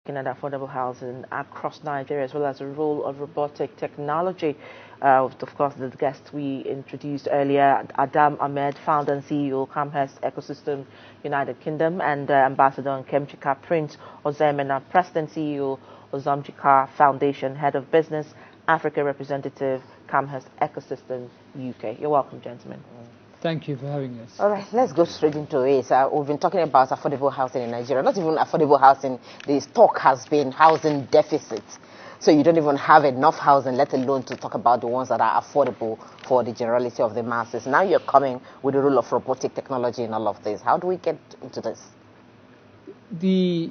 Looking at affordable housing across Nigeria, as well as the role of robotic technology. Of course, the guest we introduced earlier, Adam Ahmed, founder and CEO, Camhirst Ecosystem, United Kingdom, and Ambassador Nkemchika Prince Ozemena, President CEO, Ozamchika Foundation, Head of Business, Africa Representative, Camhirst Ecosystem, UK. You're welcome, gentlemen. Thank you for having us. All right, let's go straight into it. We've been talking about affordable housing in Nigeria. Not even affordable housing. The talk has been housing deficit. So you don't even have enough housing, let alone to talk about the ones that are affordable for the generality of the masses. Now you're coming with the role of robotic technology in all of this. How do we get into this? The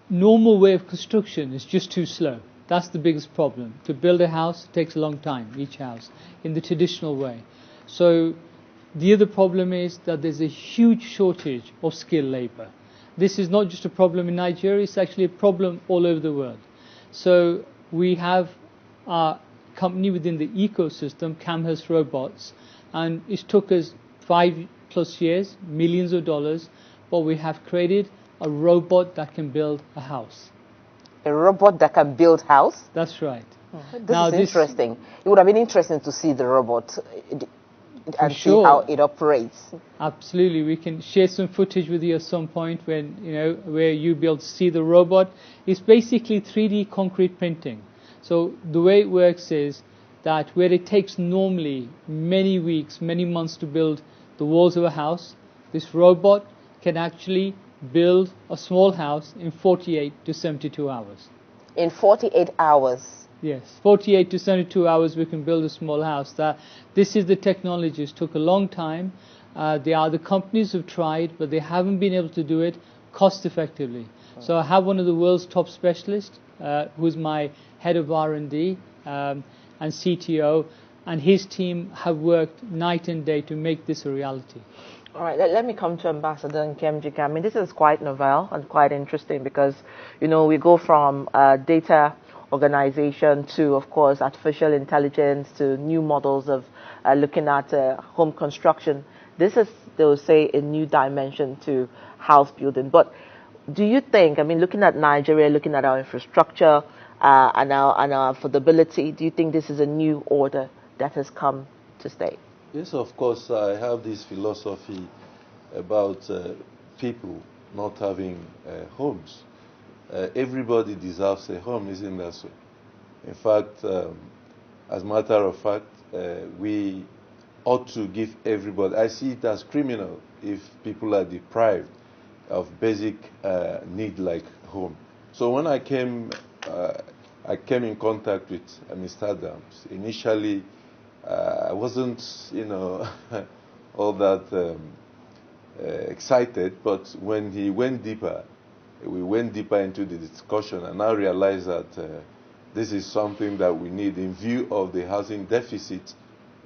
normal way of construction is just too slow. That's the biggest problem. To build a house takes a long time, each house, in the traditional way. So the other problem is that there's a huge shortage of skilled labor. This is not just a problem in Nigeria, it's actually a problem all over the world. So we have our company within the ecosystem, Camhirst Robots, and it took us 5+ years, millions of dollars, but we have created a robot that can build a house. A robot that can build house? That's right. This is interesting. It would have been interesting to see the robot and see how it operates. Absolutely, we can share some footage with you at some point when where you'll be able to see the robot. It's basically 3D concrete printing. So the way it works is that where it takes normally many weeks, many months to build the walls of a house, this robot can actually build a small house in 48 to 72 hours. In 48 hours? Yes, 48 to 72 hours we can build a small house. This is the technology. It took a long time. There are the companies who've tried, but they haven't been able to do it cost effectively. So I have one of the world's top specialists, who's my head of R&D and CTO, and his team have worked night and day to make this a reality. All right, let me come to Ambassador Nkemchika. I mean, this is quite novel and quite interesting because, we go from data organization to, of course, artificial intelligence to new models of looking at home construction. This is, they will say, a new dimension to house building. But do you think, I mean, looking at Nigeria, looking at our infrastructure and our affordability, do you think this is a new order that has come to stay? Yes, of course. I have this philosophy about people not having homes. Everybody deserves a home, isn't that so? In fact, as a matter of fact, we ought to give everybody, I see it as criminal if people are deprived of basic need like home. So when I came in contact with Mr. Adams. Initially, I wasn't, all that excited, but when he went deeper, we went deeper into the discussion and now realize that this is something that we need in view of the housing deficit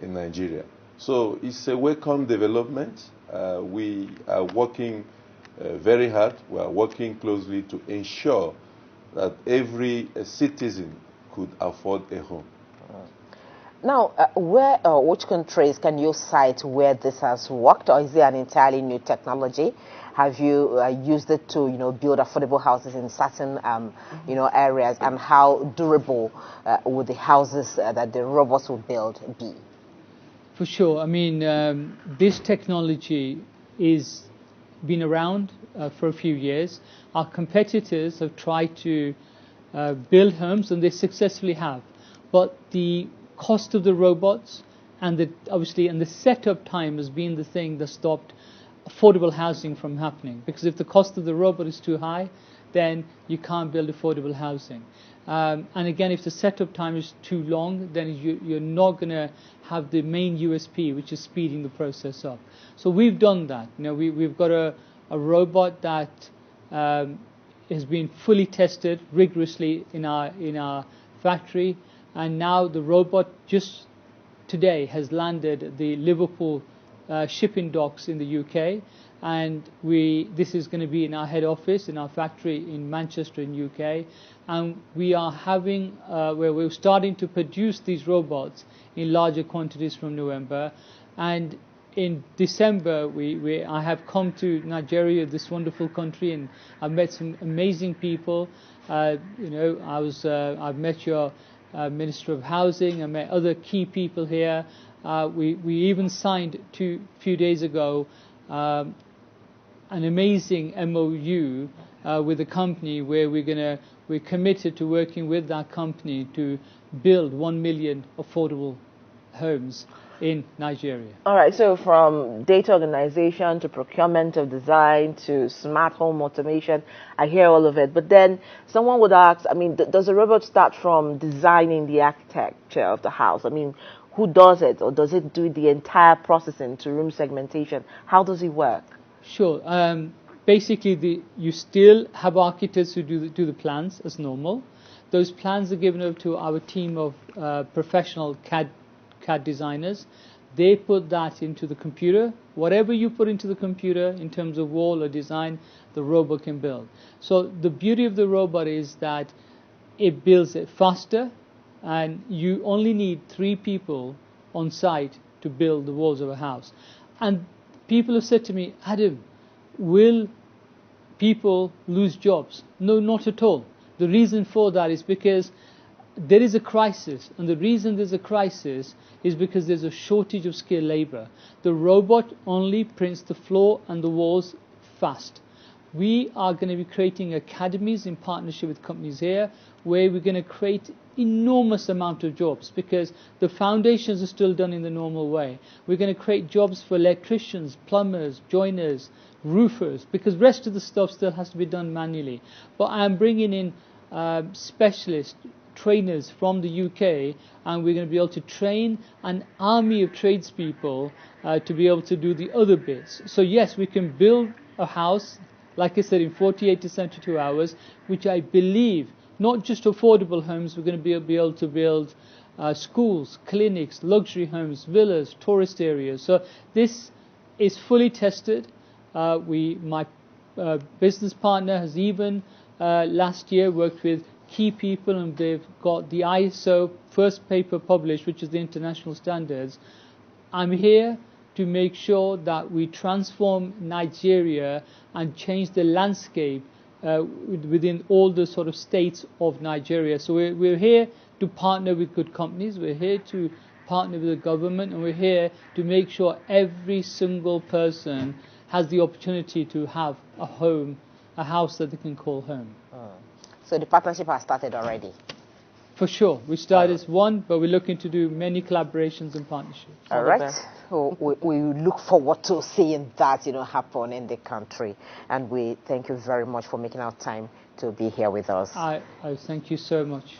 in Nigeria. So it's a welcome development. We are working very hard. We are working closely to ensure that every citizen could afford a home. Now, which countries can you cite where this has worked, or is it an entirely new technology? Have you used it to, build affordable houses in certain, areas, and how durable would the houses that the robots will build be? For sure. I mean, this technology is been around for a few years. Our competitors have tried to build homes, and they successfully have. But the cost of the robots and the setup time has been the thing that stopped affordable housing from happening, because if the cost of the robot is too high, then you can't build affordable housing. And again, if the setup time is too long, then you're not going to have the main USP, which is speeding the process up. So we've done that. We've got a robot that has been fully tested rigorously in our factory, and now the robot just today has landed at the Liverpool shipping docks in the UK, and this is going to be in our head office in our factory in Manchester in UK, and we are having where we're starting to produce these robots in larger quantities from November. And in December, I have come to Nigeria, this wonderful country, and I've met some amazing people. I've met your Minister of Housing. I met other key people here. We even signed a few days ago an amazing MOU with a company where we're committed to working with that company to build 1 million affordable homes in Nigeria. All right, so from data organization to procurement of design to smart home automation, I hear all of it. But then someone would ask, I mean, does a robot start from designing the architecture of the house? I mean, who does it, or does it do the entire processing to room segmentation? How does it work? Sure. Basically, you still have architects who do the plans as normal. Those plans are given over to our team of professional CAD designers. They put that into the computer. Whatever you put into the computer in terms of wall or design, the robot can build. So the beauty of the robot is that it builds it faster, and you only need 3 people on site to build the walls of a house. And people have said to me, Adam, will people lose jobs? No, not at all. The reason for that is because there is a crisis, and the reason there's a crisis is because there's a shortage of skilled labor. The robot only prints the floor and the walls fast. We are going to be creating academies in partnership with companies here, where we're going to create enormous amount of jobs, because the foundations are still done in the normal way. We're going to create jobs for electricians, plumbers, joiners, roofers, because the rest of the stuff still has to be done manually. But I'm bringing in specialists, trainers from the UK, and we're going to be able to train an army of tradespeople to be able to do the other bits. So yes, we can build a house, like I said, in 48 to 72 hours, which I believe, not just affordable homes, we're going to be able to build schools, clinics, luxury homes, villas, tourist areas. So this is fully tested. My business partner has even last year worked with key people, and they've got the ISO first paper published, which is the international standards. I'm here to make sure that we transform Nigeria and change the landscape within all the sort of states of Nigeria. So we're here to partner with good companies, we're here to partner with the government, and we're here to make sure every single person has the opportunity to have a home, a house that they can call home. So the partnership has started already? For sure. We started as one, but we're looking to do many collaborations and partnerships. All right. So we look forward to seeing that, happen in the country. And we thank you very much for making our time to be here with us. I thank you so much.